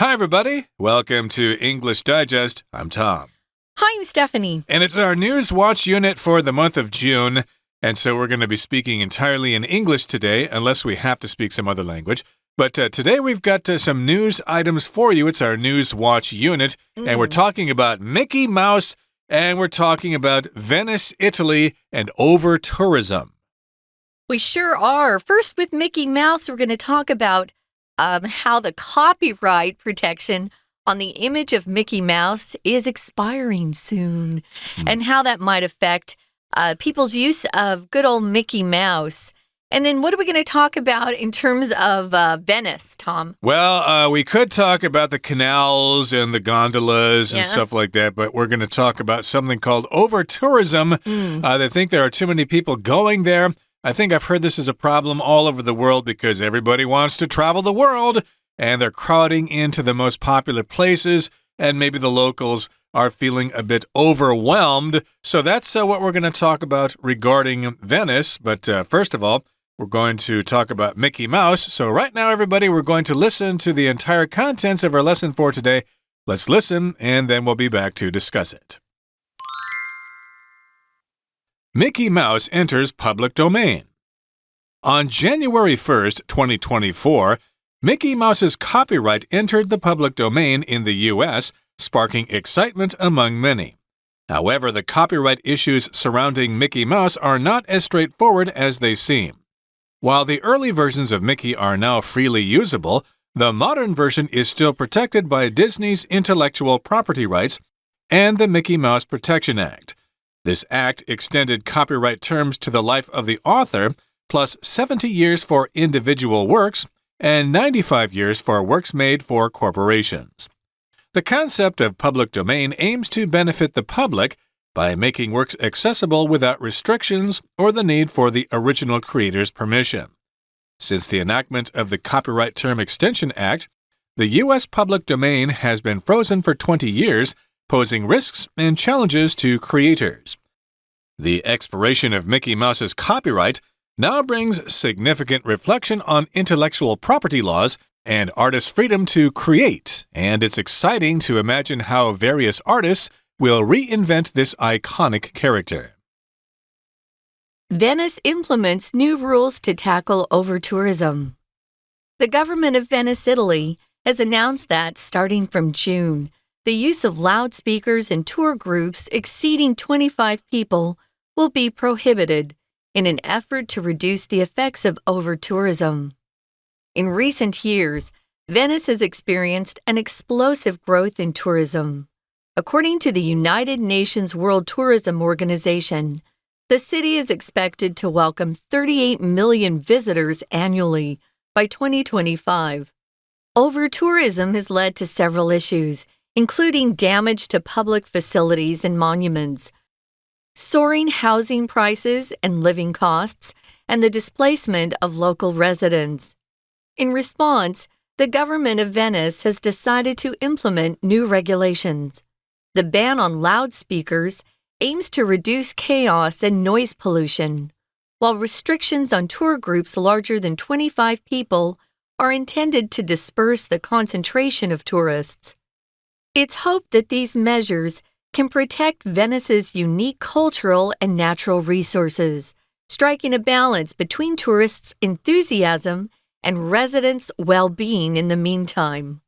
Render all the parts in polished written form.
Hi, everybody. Welcome to English Digest. I'm Tom. Hi, I'm Stephanie. And it's our News Watch unit for the month of June. And so we're going to be speaking entirely in English today, unless we have to speak some other language. But today we've got some news items for you. It's our News Watch unit. And we're talking about Mickey Mouse, and we're talking about Venice, Italy, and over-tourism. We sure are. First, with Mickey Mouse, we're going to talk about how the copyright protection on the image of Mickey Mouse is expiring soon, and how that might affect people's use of good old Mickey Mouse. And then what are we going to talk about in terms of Venice, Tom? Well, we could talk about the canals and the gondolas and stuff like that, but we're going to talk about something called over-tourism. They think there are too many people going there. I think I've heard this is a problem all over the world because everybody wants to travel the world, and they're crowding into the most popular places, and maybe the locals are feeling a bit overwhelmed. So that's what we're going to talk about regarding Venice. But first of all, we're going to talk about Mickey Mouse. So right now, everybody, we're going to listen to the entire contents of our lesson for today. Let's listen, and then we'll be back to discuss it. Mickey Mouse enters public domain. On January 1st, 2024, Mickey Mouse's copyright entered the public domain in the U.S., sparking excitement among many. However, the copyright issues surrounding Mickey Mouse are not as straightforward as they seem. While the early versions of Mickey are now freely usable, the modern version is still protected by Disney's intellectual property rights and the Mickey Mouse Protection Act. This act extended copyright terms to the life of the author, plus 70 years for individual works and 95 years for works made for corporations. The concept of public domain aims to benefit the public by making works accessible without restrictions or the need for the original creator's permission. Since the enactment of the Copyright Term Extension Act, the U.S. public domain has been frozen for 20 years, posing risks and challenges to creators. The expiration of Mickey Mouse's copyright now brings significant reflection on intellectual property laws and artists' freedom to create, and it's exciting to imagine how various artists will reinvent this iconic character. Venice implements new rules to tackle over-tourism. The government of Venice, Italy, has announced that, starting from June, the use of loudspeakers in tour groups exceeding 25 people will be prohibited in an effort to reduce the effects of over-tourism. In recent years, Venice has experienced an explosive growth in tourism. According to the United Nations World Tourism Organization, the city is expected to welcome 38 million visitors annually by 2025. Over-tourism has led to several issues, including damage to public facilities and monuments, soaring housing prices and living costs, and the displacement of local residents. In response, the government of Venice has decided to implement new regulations. The ban on loudspeakers aims to reduce chaos and noise pollution, while restrictions on tour groups larger than 25 people are intended to disperse the concentration of tourists. It's hoped that these measures can protect Venice's unique cultural and natural resources, striking a balance between tourists' enthusiasm and residents' well-being in the meantime.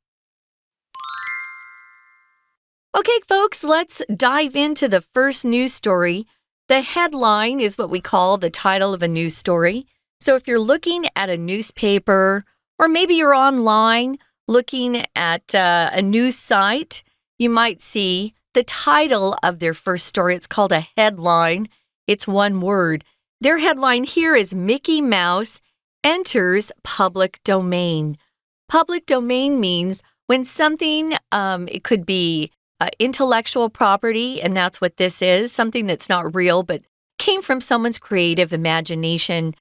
Okay, folks, let's dive into the first news story. The headline is what we call the title of a news story. So if you're looking at a newspaper, or maybe you're online looking at a news site, you might see the title of their first story. It's called a headline. It's one word. Their headline here is Mickey Mouse enters public domain. Public domain means when something, it could be intellectual property, and that's what this is, something that's not real but came from someone's creative imagination,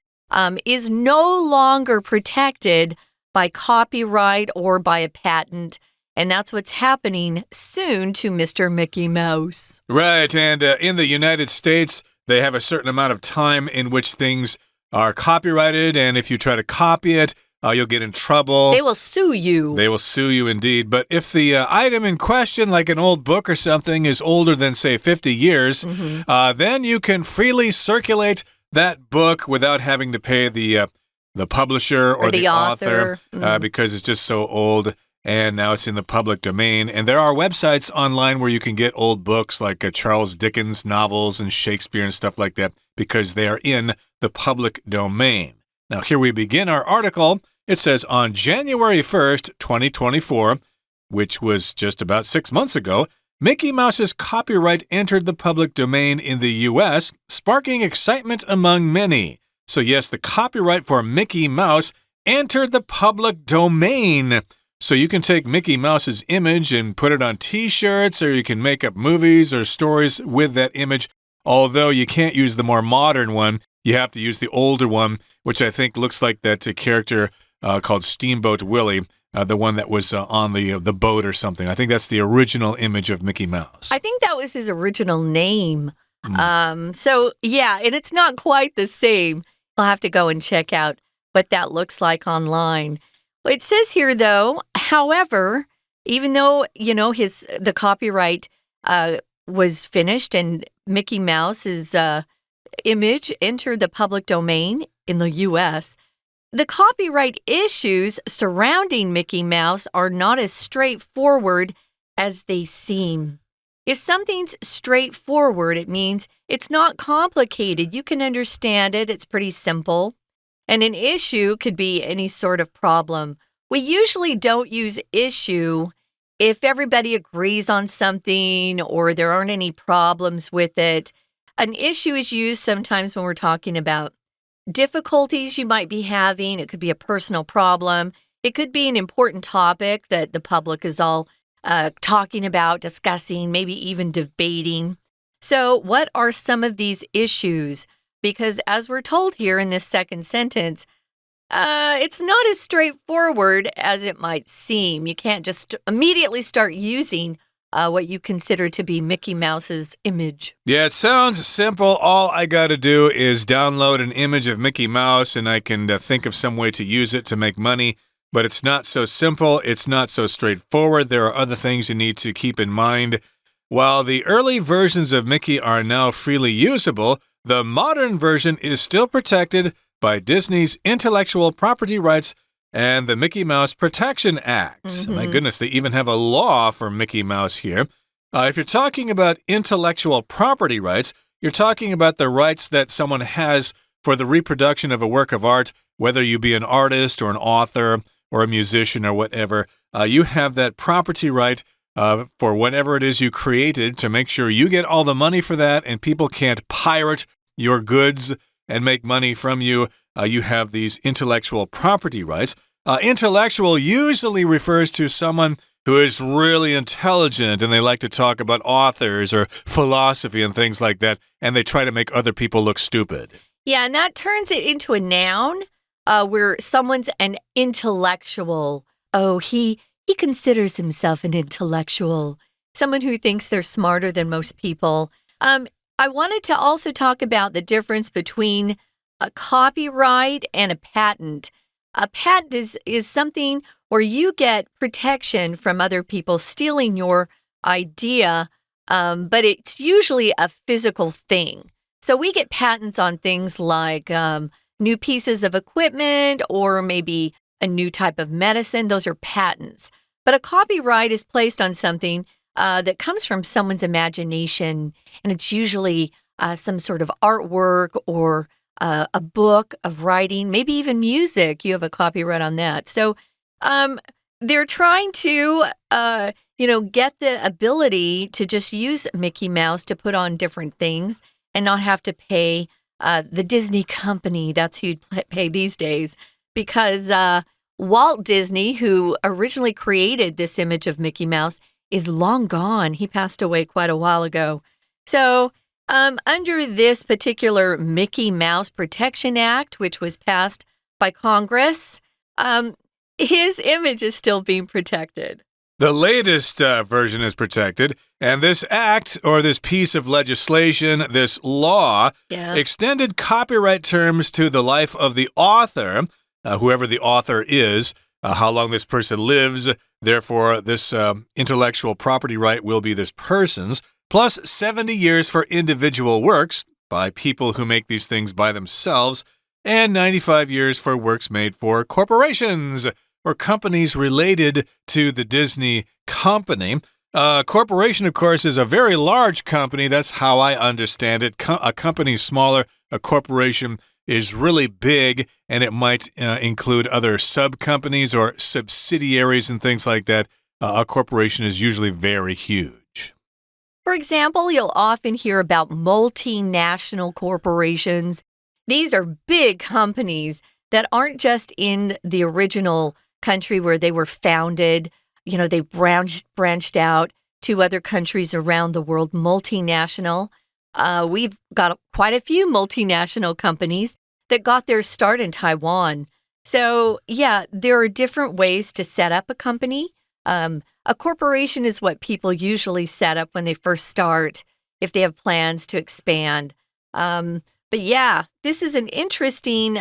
is no longer protected by copyright or by a patent. And that's what's happening soon to Mr. Mickey Mouse. Right, and in the United States, they have a certain amount of time in which things are copyrighted, and if you try to copy it, you'll get in trouble. They will sue you. They will sue you indeed. But if the item in question, like an old book or something, is older than, say, 50 years, then you can freely circulate that book without having to pay the publisher or the author because it's just so old. And now it's in the public domain. And there are websites online where you can get old books like Charles Dickens novels and Shakespeare and stuff like that because they are in the public domain. Now, here we begin our article. It says, on January 1st, 2024, which was just about 6 months ago, Mickey Mouse's copyright entered the public domain in the U.S., sparking excitement among many. So yes, the copyright for Mickey Mouse entered the public domain. So you can take Mickey Mouse's image and put it on T-shirts, or you can make up movies or stories with that image. Although you can't use the more modern one, you have to use the older one, which I think looks like that character called Steamboat Willie, the one that was on the boat or something. I think that's the original image of Mickey Mouse. I think that was his original name. So, yeah, and it's not quite the same. I'll have to go and check out what that looks like online. It says here, though, however, even though, the copyright was finished and Mickey Mouse's image entered the public domain in the U.S., the copyright issues surrounding Mickey Mouse are not as straightforward as they seem. If something's straightforward, it means it's not complicated. You can understand it. It's pretty simple. And an issue could be any sort of problem. We usually don't use issue if everybody agrees on something or there aren't any problems with it. An issue is used sometimes when we're talking about difficulties you might be having. It could be a personal problem. It could be an important topic that the public is all talking about, discussing, maybe even debating. So what are some of these issues? Because as we're told here in this second sentence, it's not as straightforward as it might seem. You can't just immediately start using what you consider to be Mickey Mouse's image. Yeah, it sounds simple. All I got to do is download an image of Mickey Mouse and I can think of some way to use it to make money. But it's not so simple. It's not so straightforward. There are other things you need to keep in mind. While the early versions of Mickey are now freely usable, the modern version is still protected by Disney's intellectual property rights and the Mickey Mouse Protection Act. My goodness, they even have a law for Mickey Mouse here. If you're talking about intellectual property rights, you're talking about the rights that someone has for the reproduction of a work of art, whether you be an artist or an author or a musician or whatever. You have that property right for whatever it is you created to make sure you get all the money for that and people can't pirate your goods and make money from you. You have these intellectual property rights. Intellectual usually refers to someone who is really intelligent and they like to talk about authors or philosophy and things like that, and they try to make other people look stupid. Yeah, and that turns it into a noun where someone's an intellectual. Oh, he considers himself an intellectual, someone who thinks they're smarter than most people. I wanted to also talk about the difference between a copyright and a patent. A patent is something where you get protection from other people stealing your idea, but it's usually a physical thing. So we get patents on things like new pieces of equipment or maybe a new type of medicine. Those are patents. But a copyright is placed on something that comes from someone's imagination, and it's usually some sort of artwork or a book of writing, maybe even music. You have a copyright on that. So they're trying to, get the ability to just use Mickey Mouse to put on different things and not have to pay the Disney company. That's who you'd pay these days, because Walt Disney, who originally created this image of Mickey Mouse, is long gone. He passed away quite a while ago. So under this particular Mickey Mouse Protection Act, which was passed by Congress, his image is still being protected. The latest version is protected, and this act, or this piece of legislation, this law, extended copyright terms to the life of the author, whoever the author is, how long this person lives. Therefore, this intellectual property right will be this person's, plus 70 years for individual works by people who make these things by themselves, and 95 years for works made for corporations or companies related to the Disney company. Corporation, of course, is a very large company. That's how I understand it. A company is smaller. A corporation is really big, and it might include other sub-companies or subsidiaries and things like that. A corporation is usually very huge. For example, you'll often hear about multinational corporations. These are big companies that aren't just in the original country where they were founded. They branched out to other countries around the world, multinational. We've got quite a few multinational companies that got their start in Taiwan. So, yeah, there are different ways to set up a company. A corporation is what people usually set up when they first start, if they have plans to expand. But yeah, this is an interesting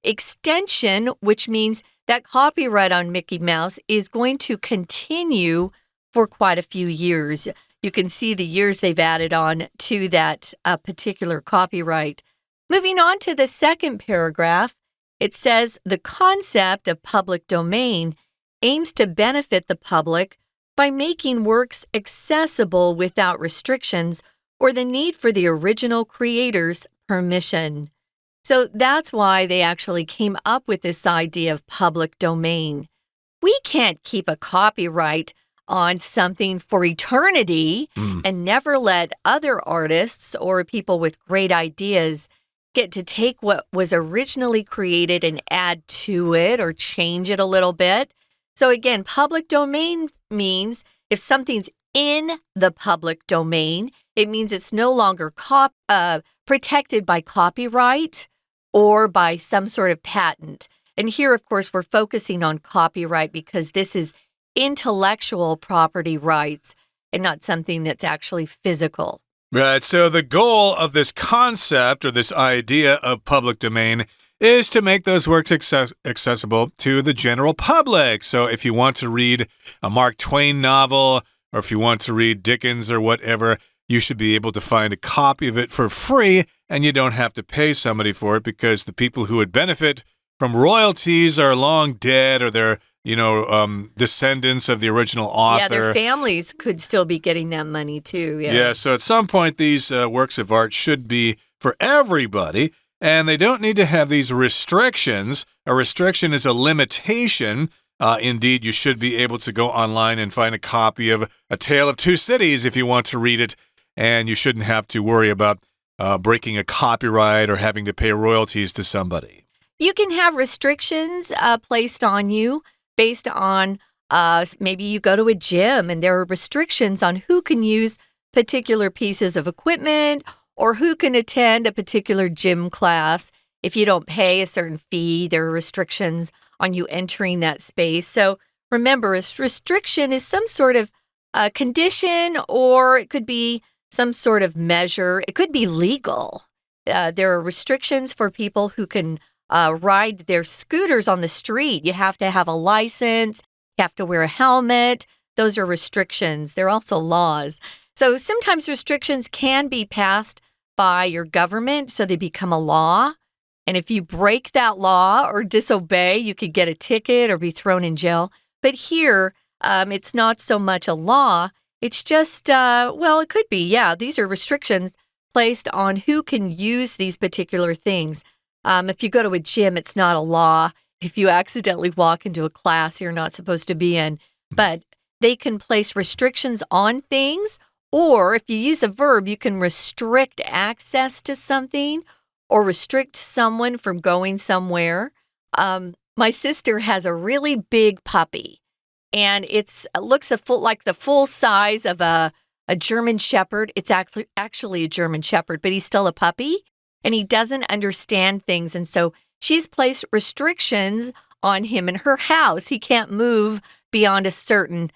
extension, which means that copyright on Mickey Mouse is going to continue for quite a few years. You can see the years they've added on to that particular copyright. Moving on to the second paragraph, it says the concept of public domain aims to benefit the public by making works accessible without restrictions or the need for the original creator's permission. So that's why they actually came up with this idea of public domain. We can't keep a copyright on something for eternity and never let other artists or people with great ideas get to take what was originally created and add to it or change it a little bit. So again, public domain means if something's in the public domain, it means it's no longer protected by copyright or by some sort of patent. And here, of course, we're focusing on copyright because this is intellectual property rights and not something that's actually physical. Right, so the goal of this concept or this idea of public domain is to make those works accessible to the general public. So if you want to read a Mark Twain novel or if you want to read Dickens or whatever, you should be able to find a copy of it for free, and you don't have to pay somebody for it because the people who would benefit from royalties are long dead or they're, descendants of the original author. Yeah, their families could still be getting that money too. Yeah, so at some point, these works of art should be for everybody, and they don't need to have these restrictions. A restriction is a limitation. Indeed, you should be able to go online and find a copy of A Tale of Two Cities if you want to read it, and you shouldn't have to worry about breaking a copyright or having to pay royalties to somebody. You can have restrictions placed on you based on maybe you go to a gym and there are restrictions on who can use particular pieces of equipment or who can attend a particular gym class. If you don't pay a certain fee, there are restrictions on you entering that space. So remember, a restriction is some sort of condition or it could be some sort of measure. It could be legal. There are restrictions for people who can ride their scooters on the street. You have to have a license. You have to wear a helmet. Those are restrictions. They're also laws. So sometimes restrictions can be passed by your government, so they become a law. And if you break that law or disobey, you could get a ticket or be thrown in jail. But here, it's not so much a law. It's just, it could be, these are restrictions placed on who can use these particular things. If you go to a gym, it's not a law. If you accidentally walk into a class you're not supposed to be in, but they can place restrictions on things, or if you use a verb, you can restrict access to something or restrict someone from going somewhere. My sister has a really big puppy, and it looks like the full size of a German Shepherd. It's actually a German Shepherd, but he's still a puppy, and he doesn't understand things, and so she's placed restrictions on him in her house. He can't move beyond a certain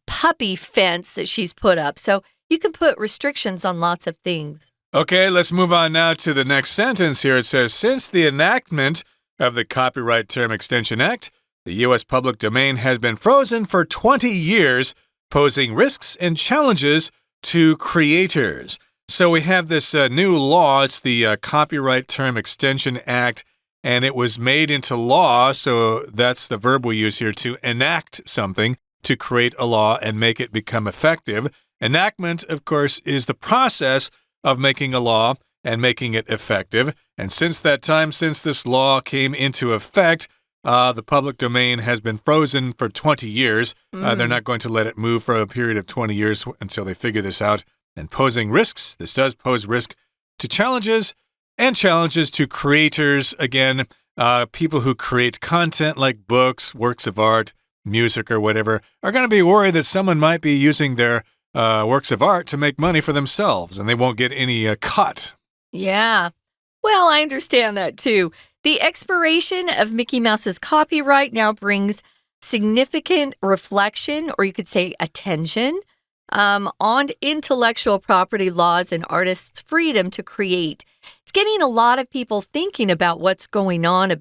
puppy fence that she's put up. So you can put restrictions on lots of things. Okay, let's move on now to the next sentence here. It says, since the enactment of the Copyright Term Extension Act, the U.S. public domain has been frozen for 20 years, posing risks and challenges to creators. So we have this new law. It's the Copyright Term Extension Act, and it was made into law. So that's the verb we use here, to enact something, to create a law and make it become effective. Enactment, of course, is the process of making a law and making it effective. And since that time, since this law came into effect, the public domain has been frozen for 20 years. They're not going to let it move for a period of 20 years until they figure this out. And posing risks, this does pose risk to challenges and challenges to creators. Again, people who create content like books, works of art, music, or whatever, are going to be worried that someone might be using their works of art to make money for themselves, and they won't get any cut. Yeah. Well, I understand that too. The expiration of Mickey Mouse's copyright now brings significant reflection, or you could say attention, on intellectual property laws and artists' freedom to create. It's getting a lot of people thinking about what's going on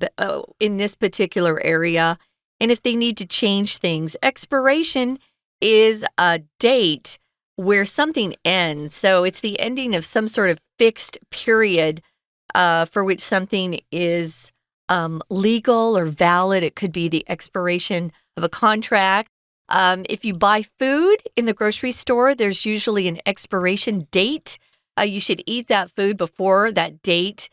in this particular area and if they need to change things. Expiration is a date where something ends. So it's the ending of some sort of fixed period for which something is legal or valid. It could be the expiration of a contract. If you buy food in the grocery store, there's usually an expiration date. You should eat that food before that date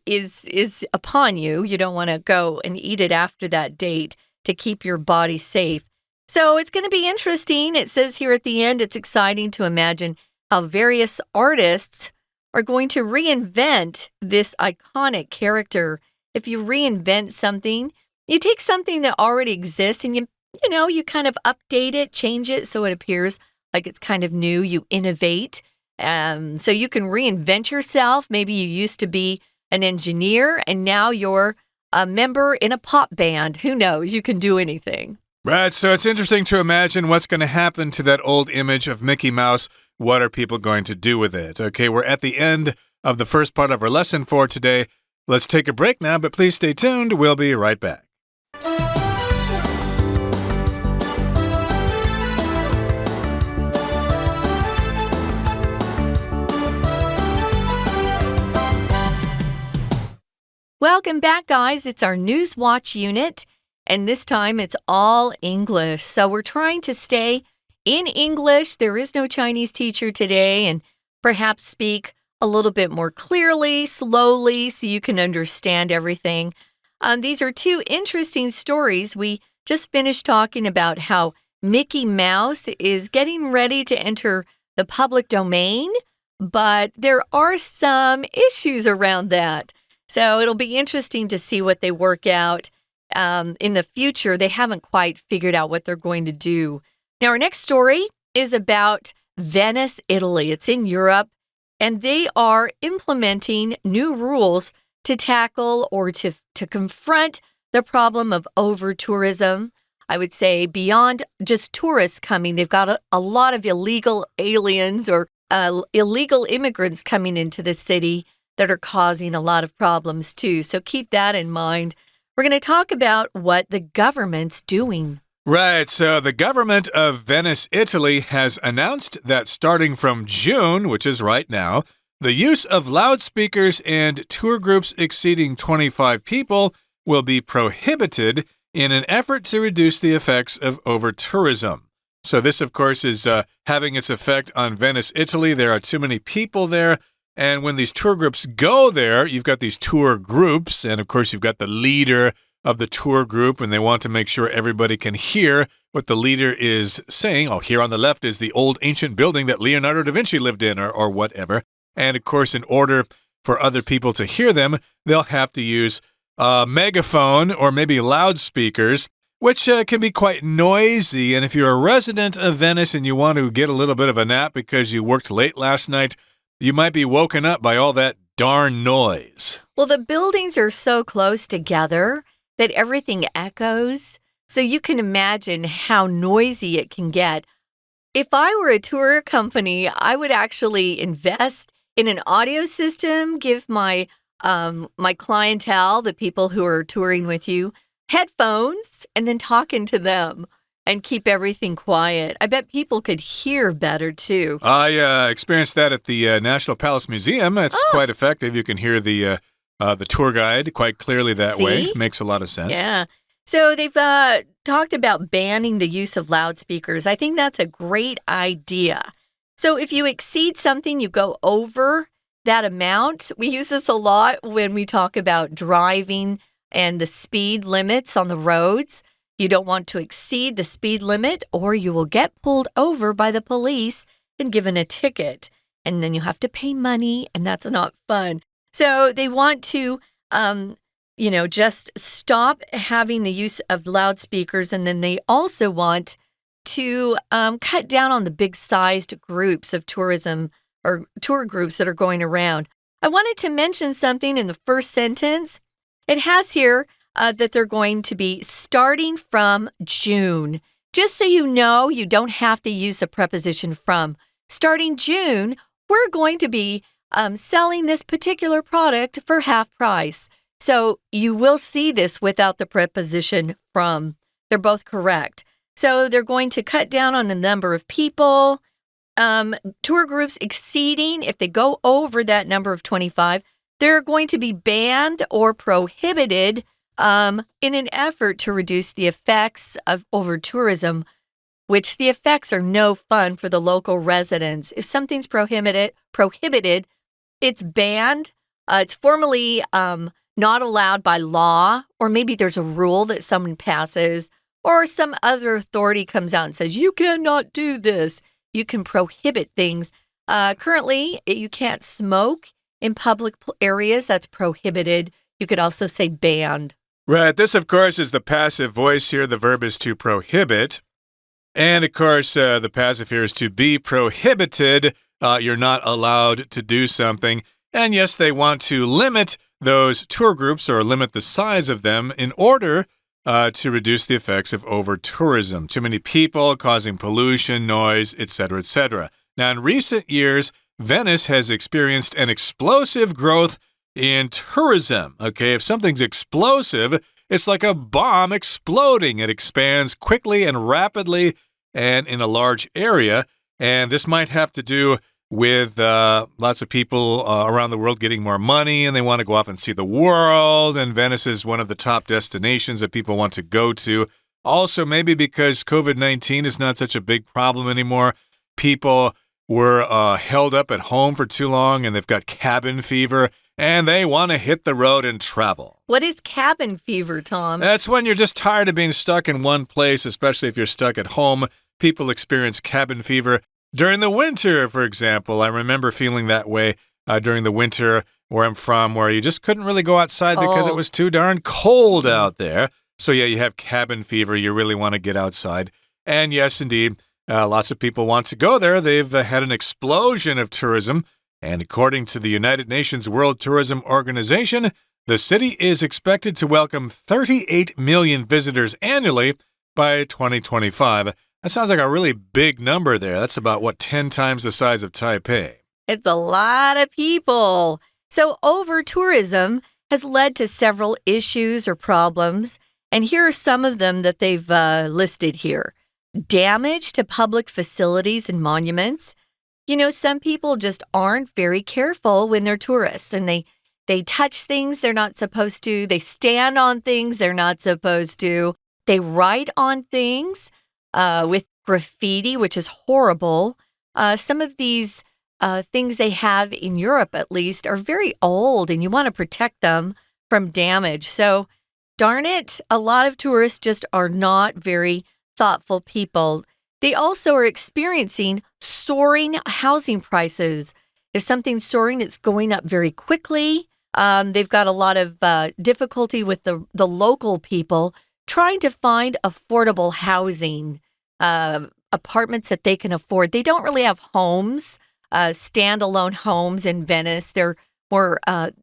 is upon you. You don't want to go and eat it after that date to keep your body safe. So it's going to be interesting. It says here at the end, it's exciting to imagine how various artists are going to reinvent this iconic character. If you reinvent something, you take something that already exists and you kind of update it, change it so it appears like it's kind of new. You innovate. So you can reinvent yourself. Maybe you used to be an engineer and now you're a member in a pop band. Who knows? You can do anything. Right, so it's interesting to imagine what's going to happen to that old image of Mickey Mouse. What are people going to do with it? Okay, we're at the end of the first part of our lesson for today. Let's take a break now, but please stay tuned. We'll be right back. Welcome back, guys. It's our News Watch unit. And this time it's all English. So we're trying to stay in English. There is no Chinese teacher today, and perhaps speak a little bit more clearly, slowly, so you can understand everything. These are two interesting stories. We just finished talking about how Mickey Mouse is getting ready to enter the public domain, but there are some issues around that. So it'll be interesting to see what they work out. In the future, they haven't quite figured out what they're going to do. Now, our next story is about Venice, Italy. It's in Europe, and they are implementing new rules to tackle or to confront the problem of over-tourism. I would say beyond just tourists coming, they've got a lot of illegal aliens or illegal immigrants coming into the city that are causing a lot of problems too. So keep that in mind. We're going to talk about what the government's doing. Right, so the government of Venice, Italy has announced that starting from June, which is right now, the use of loudspeakers and tour groups exceeding 25 people will be prohibited in an effort to reduce the effects of over-tourism. So this, of course, is having its effect on Venice, Italy. There are too many people there. And when these tour groups go there, you've got these tour groups, and of course you've got the leader of the tour group, and they want to make sure everybody can hear what the leader is saying. Oh, here on the left is the old ancient building that Leonardo da Vinci lived in, or whatever. And of course, in order for other people to hear them, they'll have to use a megaphone or maybe loudspeakers, which can be quite noisy. And if you're a resident of Venice and you want to get a little bit of a nap because you worked late last night, you might be woken up by all that darn noise. Well, the buildings are so close together that everything echoes. So you can imagine how noisy it can get. If I were a tour company, I would actually invest in an audio system, give my my clientele, the people who are touring with you, headphones and then talking to them and keep everything quiet. I bet people could hear better, too. I experienced that at the National Palace Museum. It's quite effective. You can hear the tour guide quite clearly that way. Makes a lot of sense. Yeah. So they've talked about banning the use of loudspeakers. I think that's a great idea. So if you exceed something, you go over that amount. We use this a lot when we talk about driving and the speed limits on the roads. You don't want to exceed the speed limit or you will get pulled over by the police and given a ticket. And then you have to pay money, and that's not fun. So they want to, just stop having the use of loudspeakers. And then they also want to cut down on the big-sized groups of tourism or tour groups that are going around. I wanted to mention something in the first sentence. It has here that they're going to be starting from June. Just so you know, you don't have to use the preposition from. Starting June, we're going to be selling this particular product for half price. So you will see this without the preposition from. They're both correct. So they're going to cut down on the number of people. Tour groups exceeding, if they go over that number of 25, they're going to be banned or prohibited in an effort to reduce the effects of over-tourism, which the effects are no fun for the local residents. If something's prohibited, it's banned. It's formally not allowed by law, or maybe there's a rule that someone passes, or some other authority comes out and says, you cannot do this. You can prohibit things. Currently, you can't smoke in public areas. That's prohibited. You could also say banned. Right. This, of course, is the passive voice here. The verb is to prohibit. And, of course, the passive here is to be prohibited. You're not allowed to do something. And, yes, they want to limit those tour groups or limit the size of them in order to reduce the effects of over-tourism. Too many people causing pollution, noise, etc., etc. Now, in recent years, Venice has experienced an explosive growth in tourism. Okay, if something's explosive, it's like a bomb exploding. It expands quickly and rapidly and in a large area. And this might have to do with lots of people around the world getting more money and they want to go off and see the world. And Venice is one of the top destinations that people want to go to. Also, maybe because COVID-19 is not such a big problem anymore. People were held up at home for too long and they've got cabin fever and they want to hit the road and travel. What is cabin fever, Tom? That's when you're just tired of being stuck in one place, especially if you're stuck at home. People experience cabin fever. During the winter, for example, I remember feeling that way during the winter where I'm from, where you just couldn't really go outside because it was too darn cold out there. So, yeah, you have cabin fever. You really want to get outside. And yes, indeed, lots of people want to go there. They've had an explosion of tourism. And according to the United Nations World Tourism Organization, the city is expected to welcome 38 million visitors annually by 2025. That sounds like a really big number there. That's about, 10 times the size of Taipei? It's a lot of people. So over-tourism has led to several issues or problems. And here are some of them that they've listed here. Damage to public facilities and monuments. You know, some people just aren't very careful when they're tourists and they touch things they're not supposed to. They stand on things they're not supposed to. They write on things with graffiti, which is horrible. Some of these things they have in Europe, at least, are very old and you want to protect them from damage. So, darn it, a lot of tourists just are not very thoughtful people. They also are experiencing soaring housing prices. If something's soaring, it's going up very quickly. They've got a lot of difficulty with the local people trying to find affordable housing, apartments that they can afford. They don't really have homes, standalone homes in Venice. They're more,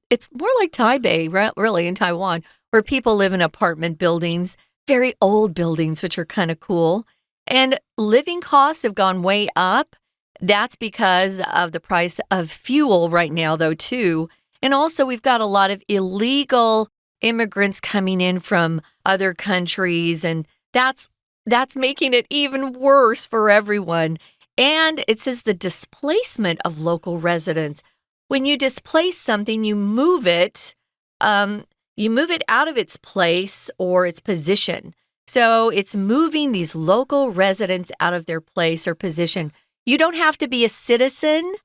it's more like Taipei, really, in Taiwan, where people live in apartment buildings, very old buildings, which are kind of cool. And living costs have gone way up. That's because of the price of fuel right now, though, too. And also, we've got a lot of illegal immigrants coming in from other countries, and that's making it even worse for everyone. And it says the displacement of local residents. When you displace something, you move it out of its place or its position. So it's moving these local residents out of their place or position. You don't have to be a citizen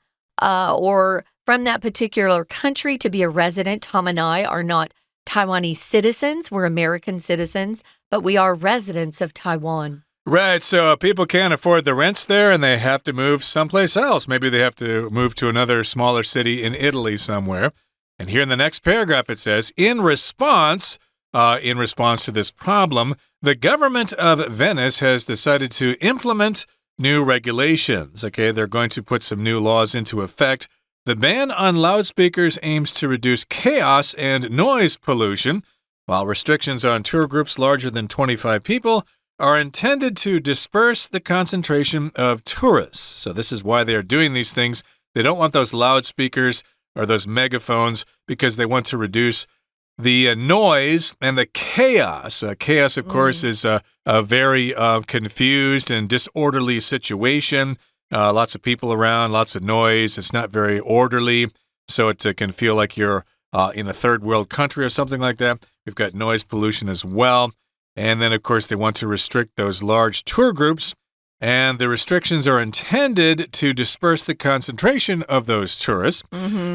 or from that particular country to be a resident. Tom and I are not Taiwanese citizens. We're American citizens, but we are residents of Taiwan. Right, so people can't afford the rents there and they have to move someplace else. Maybe they have to move to another smaller city in Italy somewhere. And here in the next paragraph it says, in response to this problem, the government of Venice has decided to implement new regulations. Okay, they're going to put some new laws into effect. The ban on loudspeakers aims to reduce chaos and noise pollution, while restrictions on tour groups larger than 25 people are intended to disperse the concentration of tourists. So this is why they are doing these things. They don't want those loudspeakers or those megaphones because they want to reduce the noise and the chaos. Chaos, of course, is a very confused and disorderly situation. Lots of people around, lots of noise. It's not very orderly, so it can feel like you're in a third world country or something like that. We've got noise pollution as well. And then, of course, they want to restrict those large tour groups. And the restrictions are intended to disperse the concentration of those tourists.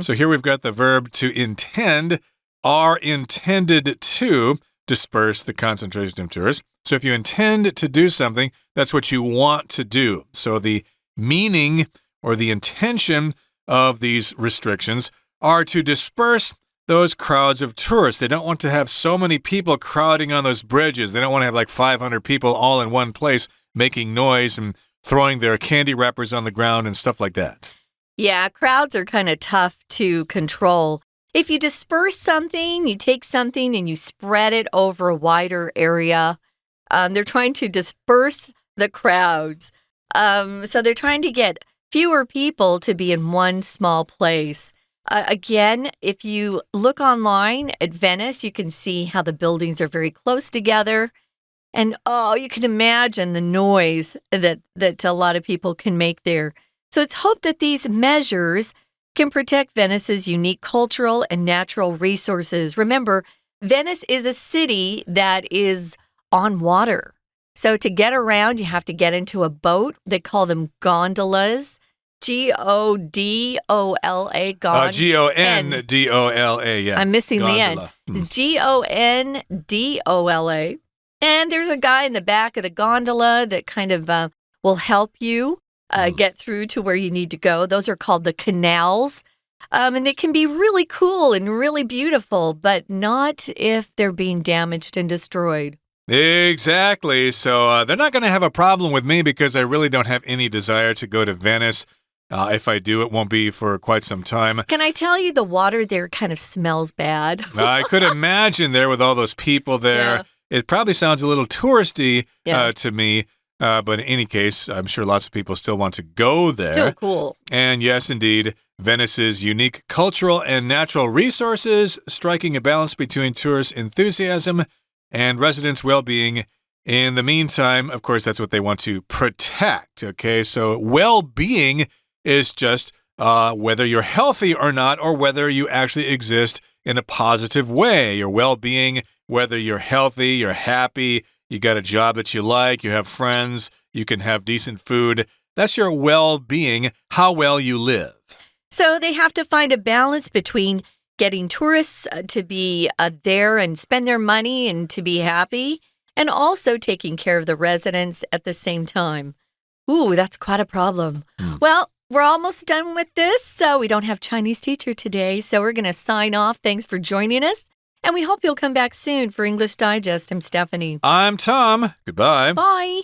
So here we've got the verb to intend, are intended to disperse the concentration of tourists. So if you intend to do something, that's what you want to do. So the meaning or the intention of these restrictions are to disperse those crowds of tourists. They don't want to have so many people crowding on those bridges. They don't want to have like 500 people all in one place making noise and throwing their candy wrappers on the ground and stuff like that. Yeah, crowds are kind of tough to control. If you disperse something, you take something and you spread it over a wider area, they're trying to disperse the crowds. So they're trying to get fewer people to be in one small place. Again, if you look online at Venice, you can see how the buildings are very close together. And, you can imagine the noise that a lot of people can make there. So it's hoped that these measures can protect Venice's unique cultural and natural resources. Remember, Venice is a city that is on water. So to get around, you have to get into a boat. They call them gondolas. G-O-D-O-L-A, G-O-N-D-O-L-A, yeah. I'm missing Gondola. the N. G-O-N-D-O-L-A. And there's a guy in the back of the gondola that kind of will help you get through to where you need to go. Those are called the canals. And they can be really cool and really beautiful, but not if they're being damaged and destroyed. Exactly. So they're not going to have a problem with me because I really don't have any desire to go to Venice. If I do, it won't be for quite some time. Can I tell you the water there kind of smells bad? I could imagine there with all those people there. Yeah. It probably sounds a little touristy to me. But in any case, I'm sure lots of people still want to go there. Still cool. And yes, indeed, Venice's unique cultural and natural resources, striking a balance between tourist enthusiasm and residents' well-being. In the meantime, of course, that's what they want to protect. Okay, so well-being is just whether you're healthy or not, or whether you actually exist in a positive way. Your well-being, whether you're healthy, you're happy, you got a job that you like, you have friends, you can have decent food. That's your well-being, how well you live. So they have to find a balance between getting tourists to be there and spend their money and to be happy, and also taking care of the residents at the same time. Ooh, that's quite a problem. Well, we're almost done with this, so we don't have Chinese teacher today, so we're going to sign off. Thanks for joining us, and we hope you'll come back soon for English Digest. I'm Stephanie. I'm Tom. Goodbye. Bye.